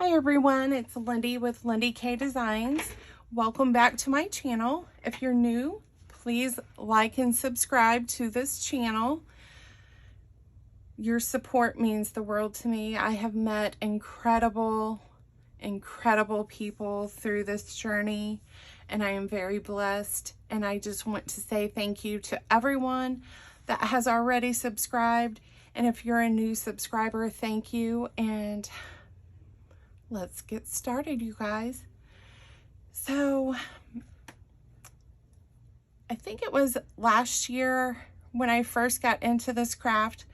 Hi everyone, it's Lyndee with Lyndee Kay Designs. Welcome back to my channel. If you're new, please like and subscribe to this channel. Your support means the world to me. I have met incredible people through this journey, and I am very blessed. And I just want to say thank you to everyone that has already subscribed. And if you're a new subscriber, thank you. And let's get started, you guys. So I think it was last year when I first got into this craft,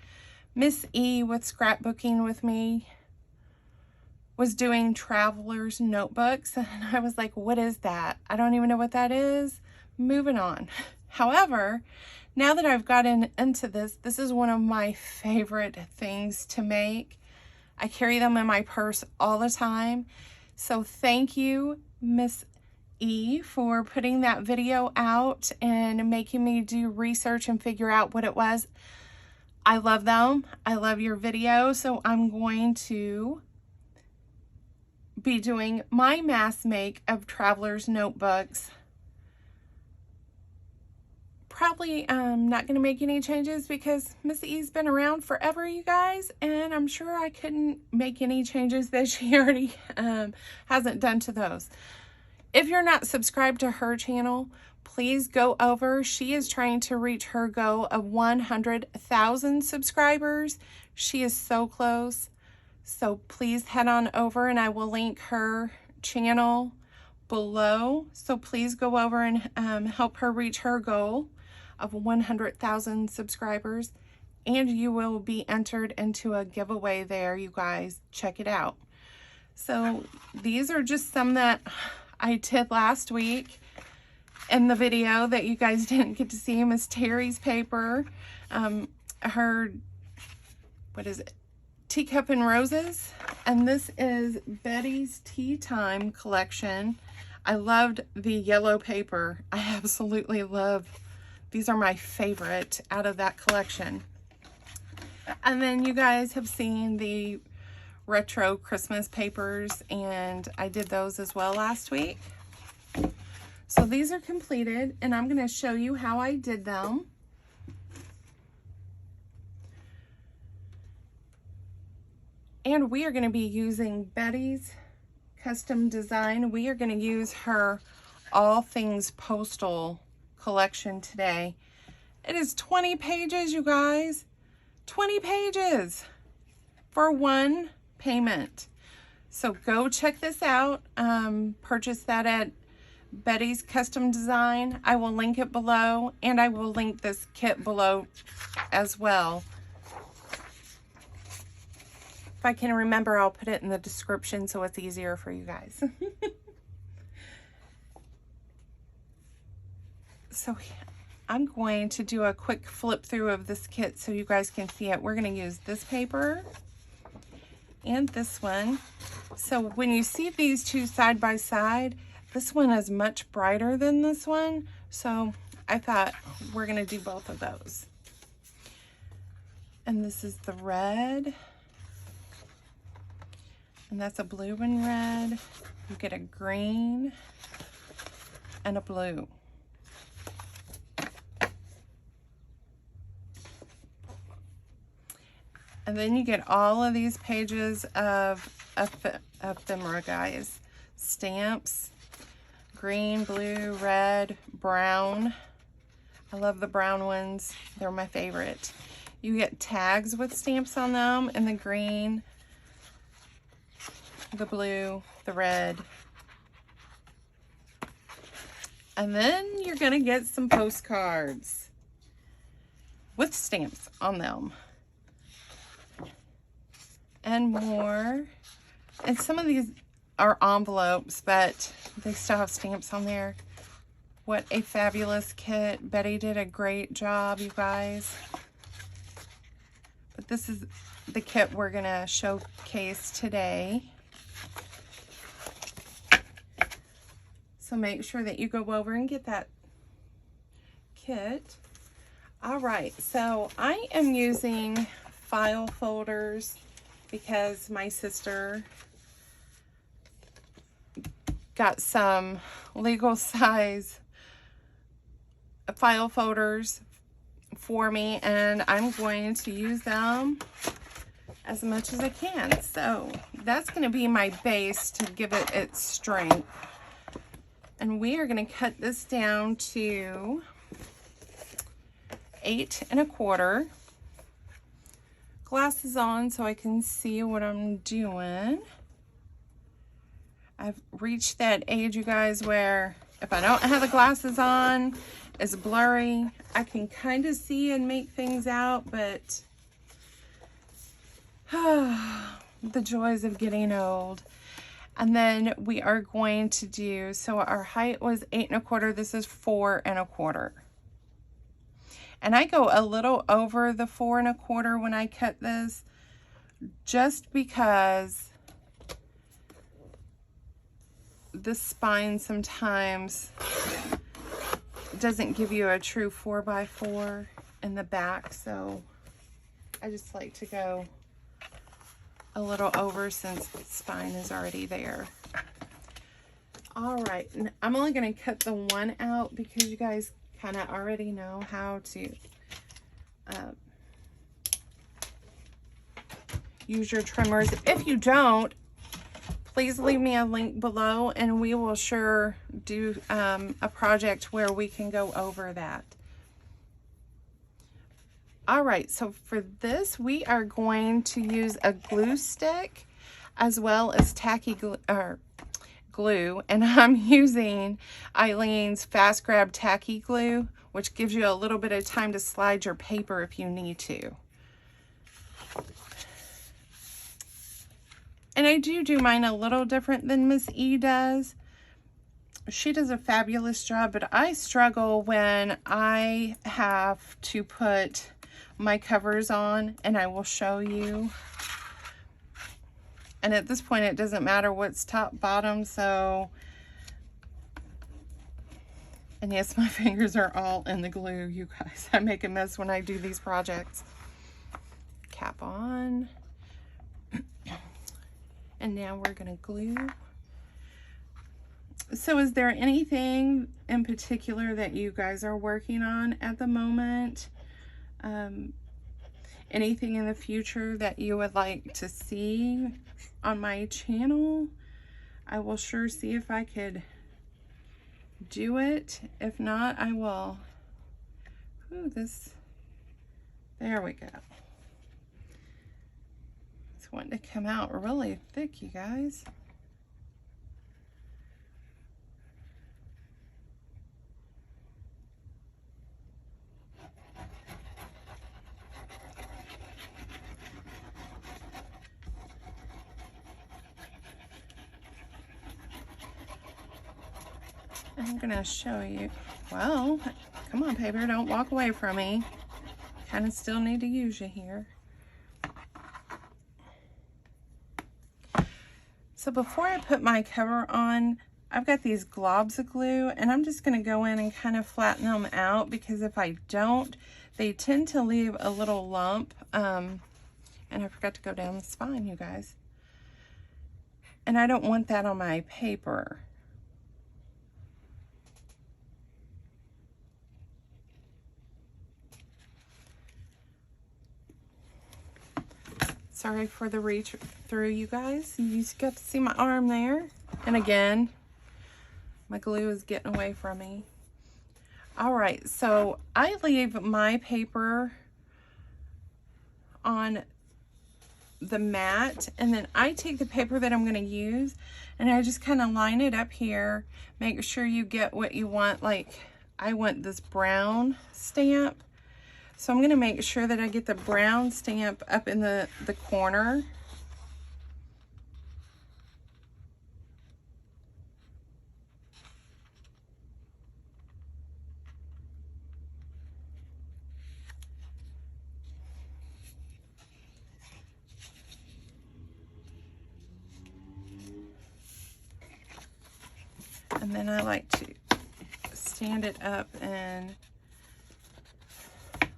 Miss E with Scrapbooking with me was doing traveler's notebooks, and I was like, what is that? I don't even know what that is. Moving on. However, now that I've gotten into this is one of my favorite things to make. I carry them in my purse all the time. So thank you, Miss E, for putting that video out and making me do research and figure out what it was. I love them. I love your video. So I'm going to be doing my mass make of traveler's notebooks. Probably not going to make any changes because Miss E's been around forever, you guys, and I'm sure I couldn't make any changes that she already hasn't done to those. If you're not subscribed to her channel, please go over. She is trying to reach her goal of 100,000 subscribers. She is so close. So please head on over, and I will link her channel below. So please go over and help her reach her goal of 100,000 subscribers, and you will be entered into a giveaway there, you guys. Check it out. So these are just some that I did last week in the video that you guys didn't get to see. Miss Terry's paper, her, what is it? Teacup and Roses, and this is Betty's Tea Time collection. I loved the yellow paper. I absolutely love. These are my favorite out of that collection. And then you guys have seen the retro Christmas papers, and I did those as well last week. So these are completed, and I'm going to show you how I did them. And we are going to be using Betty's Custom Design. We are going to use her All Things Postal collection today. It is 20 pages, you guys. 20 pages for one payment. So go check this out. Purchase that at Betty's Custom Design. I will link it below, and I will link this kit below as well. If I can remember, I'll put it in the description so it's easier for you guys. So I'm going to do a quick flip through of this kit so you guys can see it. We're going to use this paper and this one. So when you see these two side by side, this one is much brighter than this one. So I thought we're going to do both of those. And this is the red. And that's a blue and red. You get a green and a blue. And then you get all of these pages of ephemera, guys. Stamps, green, blue, red, brown. I love the brown ones. They're my favorite. You get tags with stamps on them in the green, the blue, the red. And then you're going to get some postcards with stamps on them. And more. And some of these are envelopes, but they still have stamps on there. What a fabulous kit. Betty did a great job, you guys. But this is the kit we're going to showcase today. So make sure that you go over and get that kit. All right, so I am using file folders because my sister got some legal size file folders for me, and I'm going to use them as much as I can. So that's going to be my base to give it its strength. And we are going to cut this down to 8 1/4. Glasses on so I can see what I'm doing. I've reached that age, you guys, where if I don't have the glasses on, it's blurry. I can kind of see and make things out, but the joys of getting old. And then we are going to do, so our height was 8 1/4. This is 4 1/4. And I go a little over the 4 1/4 when I cut this, just because the spine sometimes doesn't give you a true 4x4 in the back. So I just like to go a little over since the spine is already there. All right, and I'm only going to cut the one out because you guys kind of already know how to use your trimmers. If you don't, please leave me a link below and we will sure do a project where we can go over that. All right, so for this, we are going to use a glue stick as well as tacky glue, and I'm using Eileen's Fast Grab Tacky Glue, which gives you a little bit of time to slide your paper if you need to. And I do mine a little different than Miss E does. She does a fabulous job, but I struggle when I have to put my covers on, and I will show you. And at this point, it doesn't matter what's top, bottom, so. And yes, my fingers are all in the glue, you guys. I make a mess when I do these projects. Cap on. And now we're gonna glue. So is there anything in particular that you guys are working on at the moment? Anything in the future that you would like to see on my channel? I will sure see if I could do it. If not, I will. Ooh, this, there we go. It's wanting to come out really thick, you guys. I'm gonna show you. Well, come on, paper, don't walk away from me. Kind of still need to use you here. So before I put my cover on, I've got these globs of glue, and I'm just gonna go in and kind of flatten them out, because if I don't, they tend to leave a little lump. And I forgot to go down the spine, you guys. And I don't want that on my paper. Sorry for the reach through, you guys. You just got to see my arm there. And again, my glue is getting away from me. All right, so I leave my paper on the mat, and then I take the paper that I'm gonna use and I just kind of line it up here. Make sure you get what you want. Like, I want this brown stamp. So I'm going to make sure that I get the brown stamp up in the corner. And then I like to stand it up and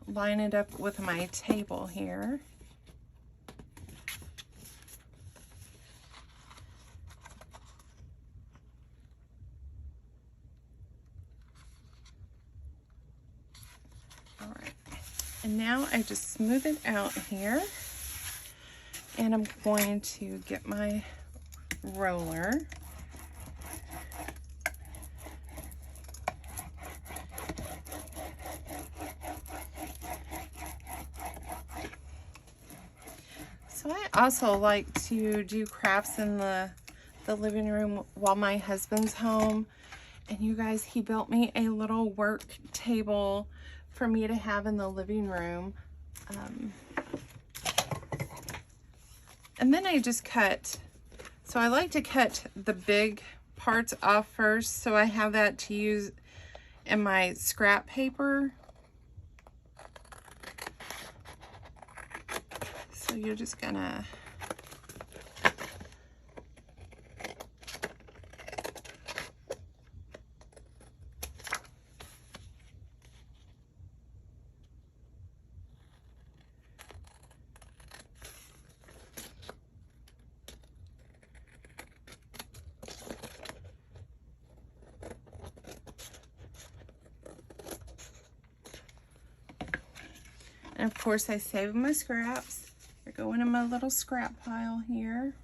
line it up with my table here. And now I just smooth it out here. And I'm going to get my roller. So I also like to do crafts in the living room while my husband's home. And you guys, he built me a little work table for me to have in the living room. And then I just cut. So I like to cut the big parts off first, so I have that to use in my scrap paper. So you're just gonna and of course I save my scraps. They're going in my little scrap pile here.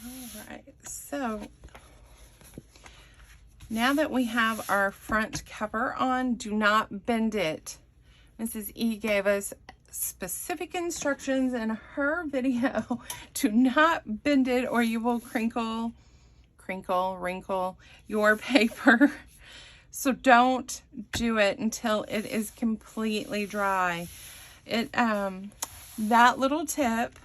All right, so now that we have our front cover on, do not bend it. Mrs. E gave us specific instructions in her video to not bend it or you will wrinkle your paper. So don't do it until it is completely dry. That little tip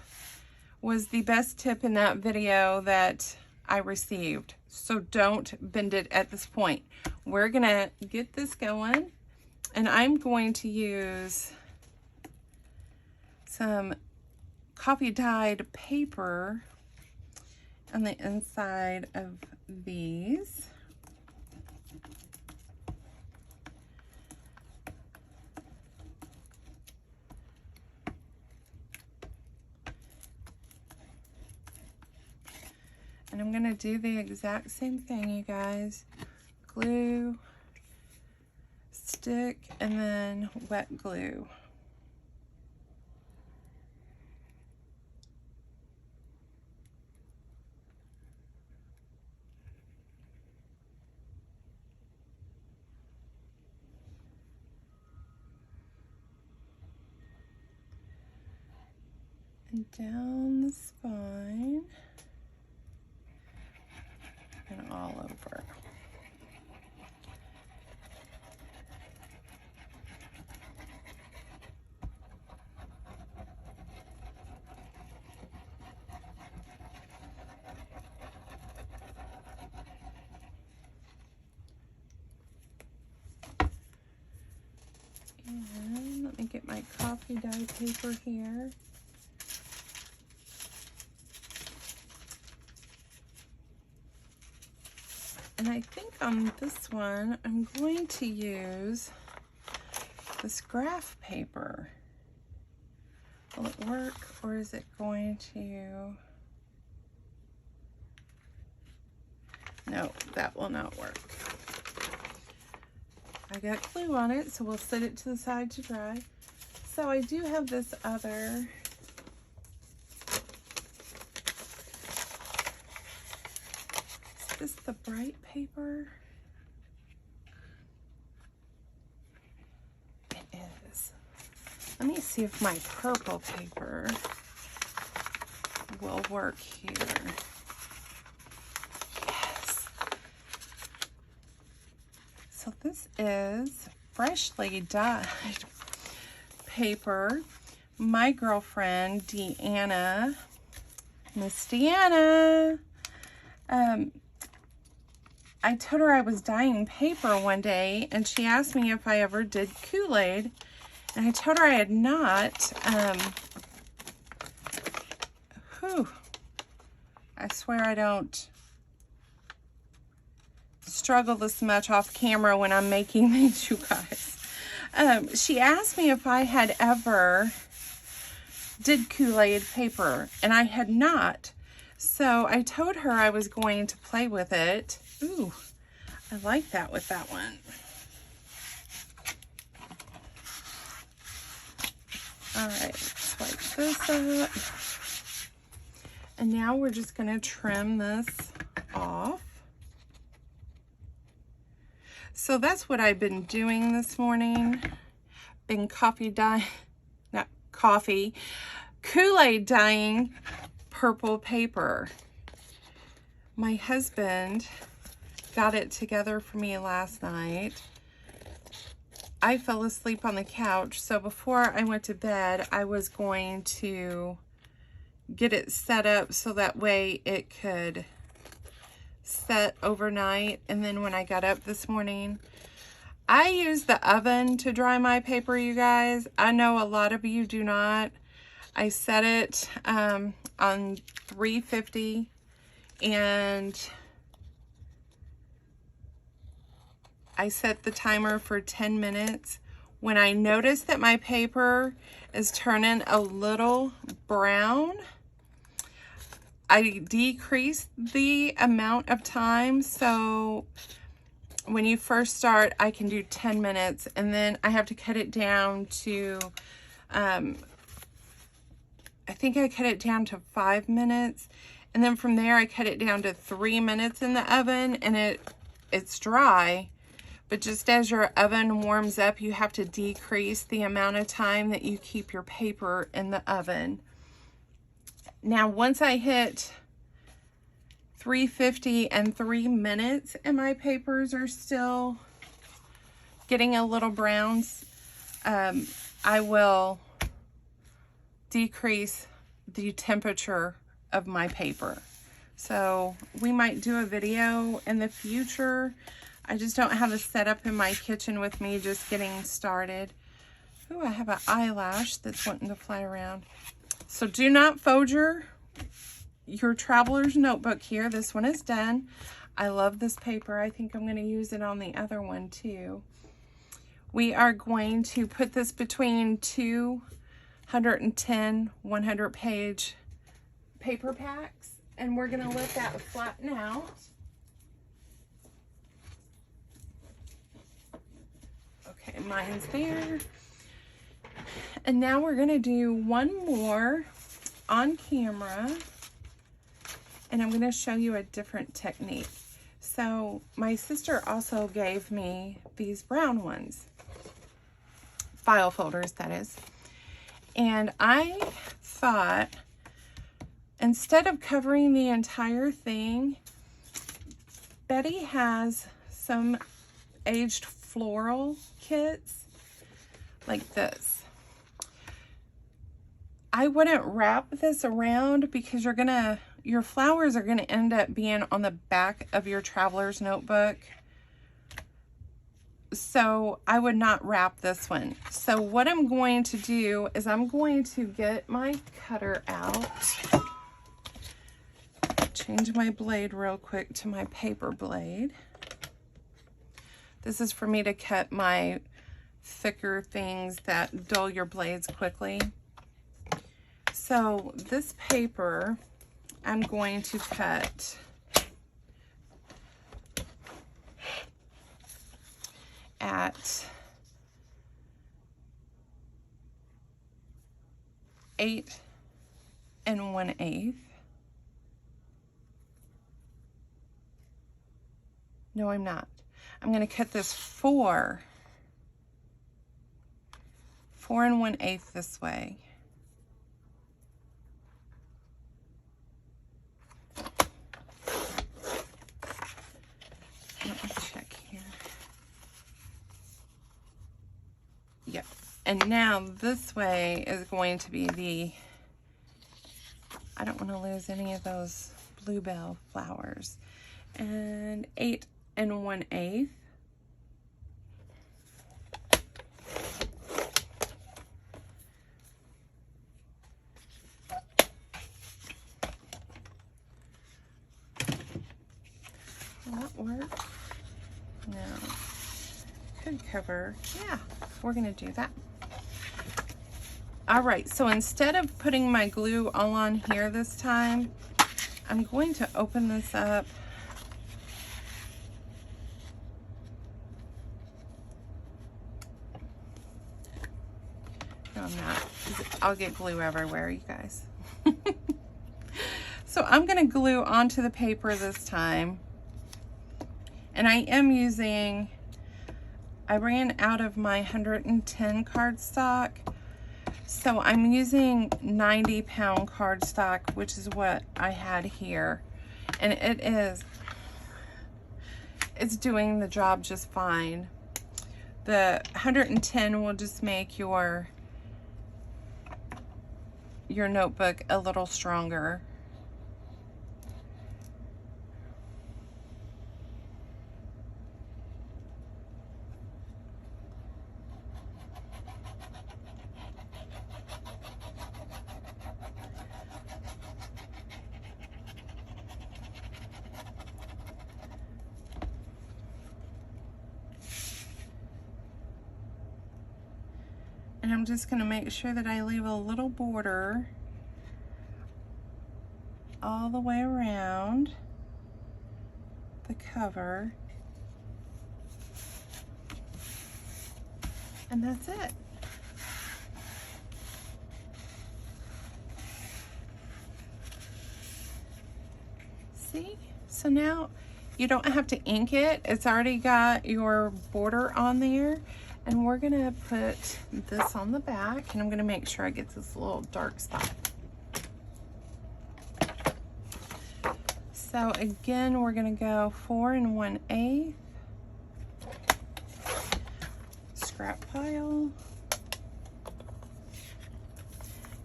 was the best tip in that video that I received. So don't bend it at this point. We're gonna get this going, and I'm going to use some coffee dyed paper on the inside of these. And I'm gonna do the exact same thing, you guys. Glue, stick, and then wet glue. And down the spine. And all over. And let me get my coffee dye paper here. And I think on this one, I'm going to use this graph paper. Will it work, or is it going to? No, that will not work. I got glue on it, so we'll set it to the side to dry. So I do have this other is the bright paper? It is. Let me see if my purple paper will work here. Yes. So this is freshly dyed paper. My girlfriend, Deanna, Miss Deanna, I told her I was dyeing paper one day, and she asked me if I ever did Kool-Aid, and I told her I had not. I swear I don't struggle this much off camera when I'm making these, you guys. She asked me if I had ever did Kool-Aid paper, and I had not. So I told her I was going to play with it. Ooh, I like that with that one. All right, swipe this up. And now we're just going to trim this off. So that's what I've been doing this morning. Been Kool-Aid dyeing purple paper. My husband got it together for me last night. I fell asleep on the couch, so before I went to bed, I was going to get it set up so that way it could set overnight. And then when I got up this morning, I use the oven to dry my paper, you guys. I know a lot of you do not. I set it on 350 and I set the timer for 10 minutes. When I notice that my paper is turning a little brown, I decrease the amount of time. So when you first start, I can do 10 minutes and then I have to cut it down to, I think I cut it down to 5 minutes. And then from there, I cut it down to 3 minutes in the oven and it's dry. But just as your oven warms up, you have to decrease the amount of time that you keep your paper in the oven. Now, once I hit 350 and 3 minutes and my papers are still getting a little browns, I will decrease the temperature of my paper. So we might do a video in the future. I just don't have a setup in my kitchen with me just getting started. Ooh, I have an eyelash that's wanting to fly around. So do not fold your traveler's notebook here. This one is done. I love this paper. I think I'm going to use it on the other one too. We are going to put this between 210, 100 page paper packs, and we're going to let that flatten out. Okay, mine's there. And now we're going to do one more on camera, and I'm going to show you a different technique. So my sister also gave me these brown ones, file folders that is, and I thought instead of covering the entire thing, Betty has some aged floral kits like this. I wouldn't wrap this around because your flowers are gonna end up being on the back of your traveler's notebook. So I would not wrap this one. So what I'm going to do is I'm going to get my cutter out. Change my blade real quick to my paper blade. This is for me to cut my thicker things that dull your blades quickly. So this paper, I'm going to cut at 8 1/8. No, I'm not. I'm going to cut this 4 1/8 this way. Let me check here. Yep. And now this way is going to be I don't want to lose any of those bluebell flowers. And 8 1/8. Will that work? No. Could cover. Yeah, we're going to do that. All right, so instead of putting my glue all on here this time, I'm going to open this up No, I'm not. I'll get glue everywhere, you guys. So I'm going to glue onto the paper this time. And I am using, I ran out of my 110 cardstock. So I'm using 90-pound cardstock, which is what I had here. And it's doing the job just fine. The 110 will just make your notebook a little stronger. And I'm just going to make sure that I leave a little border all the way around the cover. And that's it. See? So now you don't have to ink it. It's already got your border on there. And we're gonna put this on the back, and I'm gonna make sure I get this little dark spot. So again, we're gonna go 4 1/8 scrap pile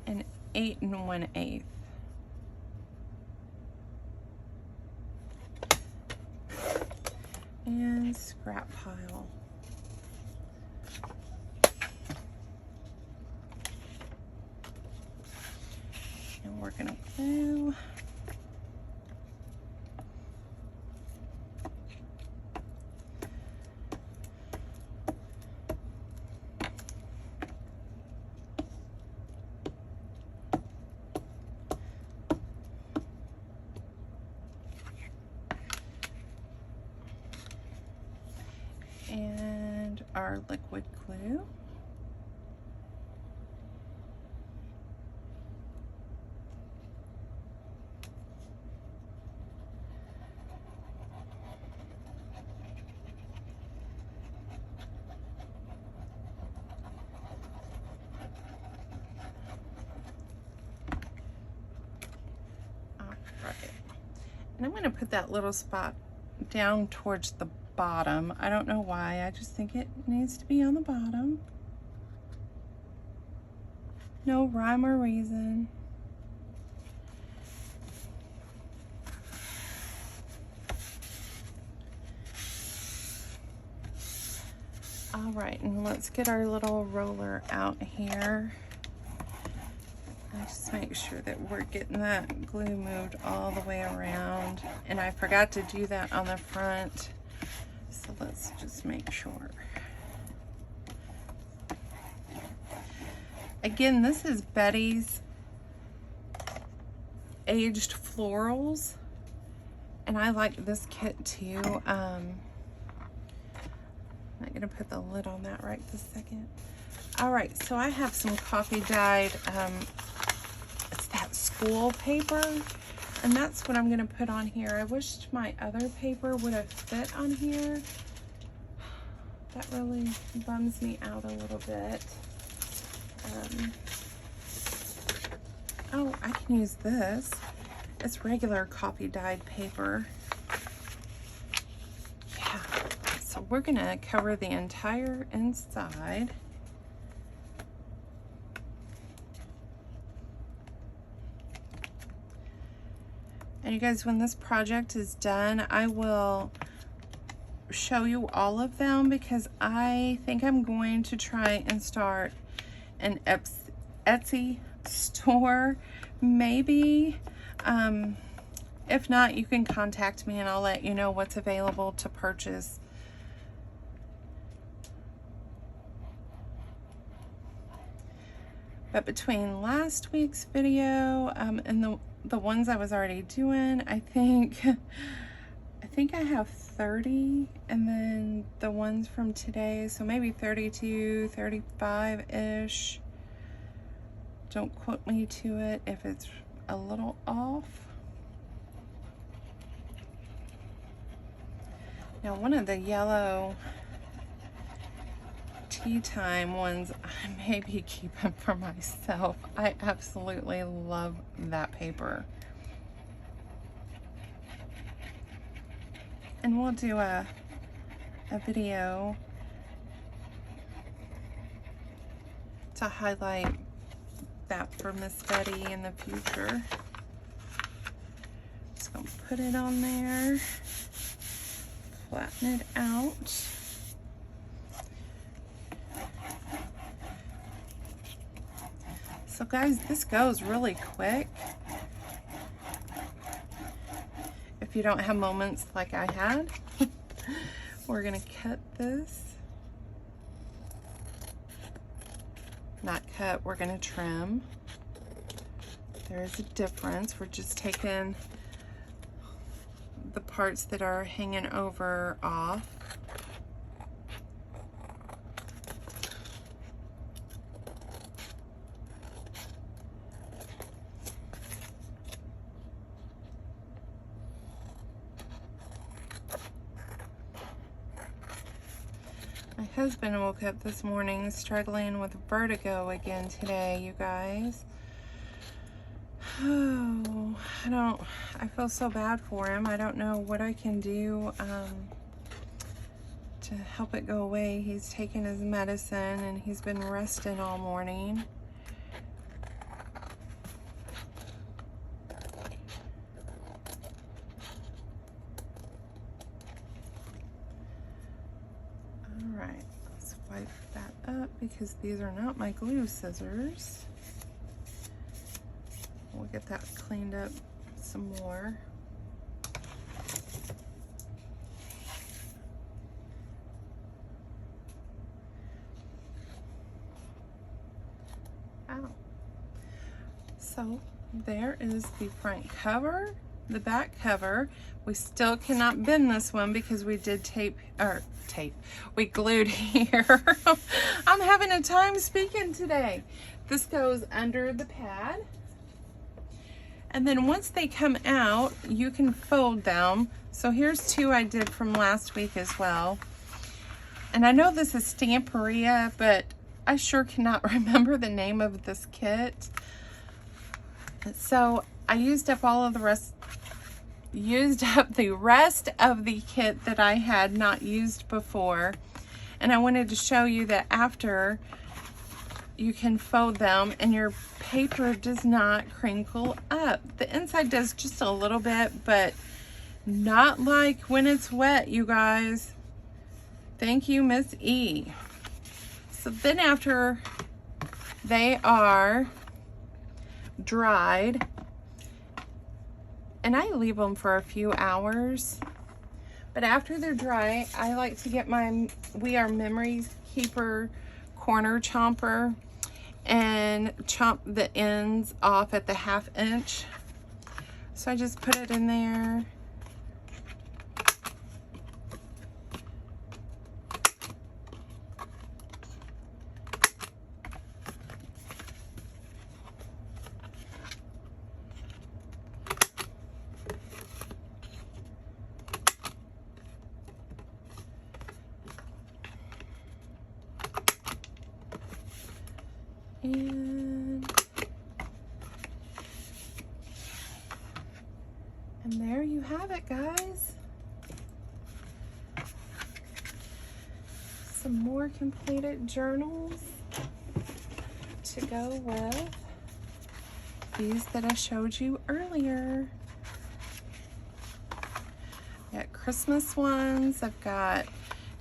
and 8 1/8. And scrap pile. And we're gonna glue. And our liquid glue. And I'm going to put that little spot down towards the bottom. I don't know why. I just think it needs to be on the bottom. No rhyme or reason. All right, and let's get our little roller out here. Just make sure that we're getting that glue moved all the way around. And I forgot to do that on the front. So let's just make sure. Again, this is Betty's Aged Florals. And I like this kit too. I'm not gonna put the lid on that right this second. All right, so I have some coffee dyed, it's that school paper, and that's what I'm gonna put on here. I wished my other paper would have fit on here. That really bums me out a little bit. Oh, I can use this. It's regular coffee dyed paper. Yeah, so we're gonna cover the entire inside. And you guys, when this project is done, I will show you all of them, because I think I'm going to try and start an Etsy store, maybe. If not, you can contact me and I'll let you know what's available to purchase. But between last week's video and the ones I was already doing, I think I have 30, and then the ones from today, so maybe 32, 35-ish. Don't quote me to it if it's a little off. Now, one of the yellow tea time ones I may be keeping for myself. I absolutely love that paper. And we'll do a video to highlight that for Miss Betty in the future. Just gonna put it on there, flatten it out. So guys, this goes really quick. If you don't have moments like I had, we're gonna cut this. Not cut, we're gonna trim. There is a difference. We're just taking the parts that are hanging over off. My husband woke up this morning struggling with vertigo again today, you guys. Oh, I feel so bad for him. I don't know what I can do to help it go away. He's taking his medicine and he's been resting all morning. Alright, let's wipe that up because these are not my glue scissors. We'll get that cleaned up some more. Ow. So there is the front cover. The back cover, we still cannot bend this one because we did we glued here. I'm having a time speaking today. This goes under the pad. And then once they come out, you can fold them. So here's two I did from last week as well. And I know this is Stamperia, but I sure cannot remember the name of this kit. So I used up the rest of the kit that I had not used before. And I wanted to show you that after you can fold them and your paper does not crinkle up. The inside does just a little bit, but not like when it's wet, you guys. Thank you, Miss E. So then after they are dried, and I leave them for a few hours, but after they're dry, I like to get my We Are Memories Keeper corner chomper and chomp the ends off at the 1/2 inch. So I just put it in there. And there you have it, guys. Some more completed journals to go with these that I showed you earlier. I've got Christmas ones. I've got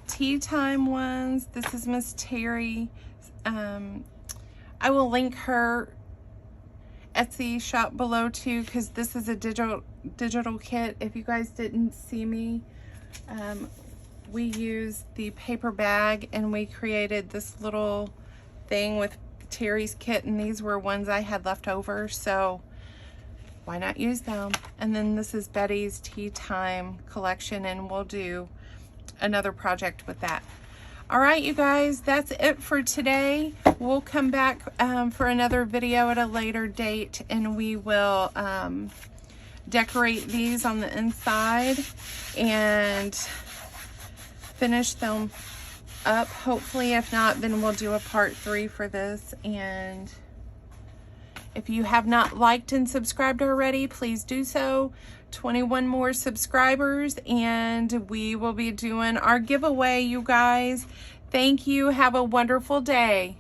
tea time ones. This is Miss Terry. I will link her Etsy shop below too, because this is a digital kit. If you guys didn't see me, we used the paper bag and we created this little thing with Terry's kit, and these were ones I had left over, so why not use them? And then this is Betty's Tea Time collection, and we'll do another project with that. All right, you guys, that's it for today. We'll come back for another video at a later date, and we will decorate these on the inside and finish them up, hopefully. If not, then we'll do a part 3 for this. And if you have not liked and subscribed already, please do so. 21 more subscribers and we will be doing our giveaway, you guys. Thank you. Have a wonderful day.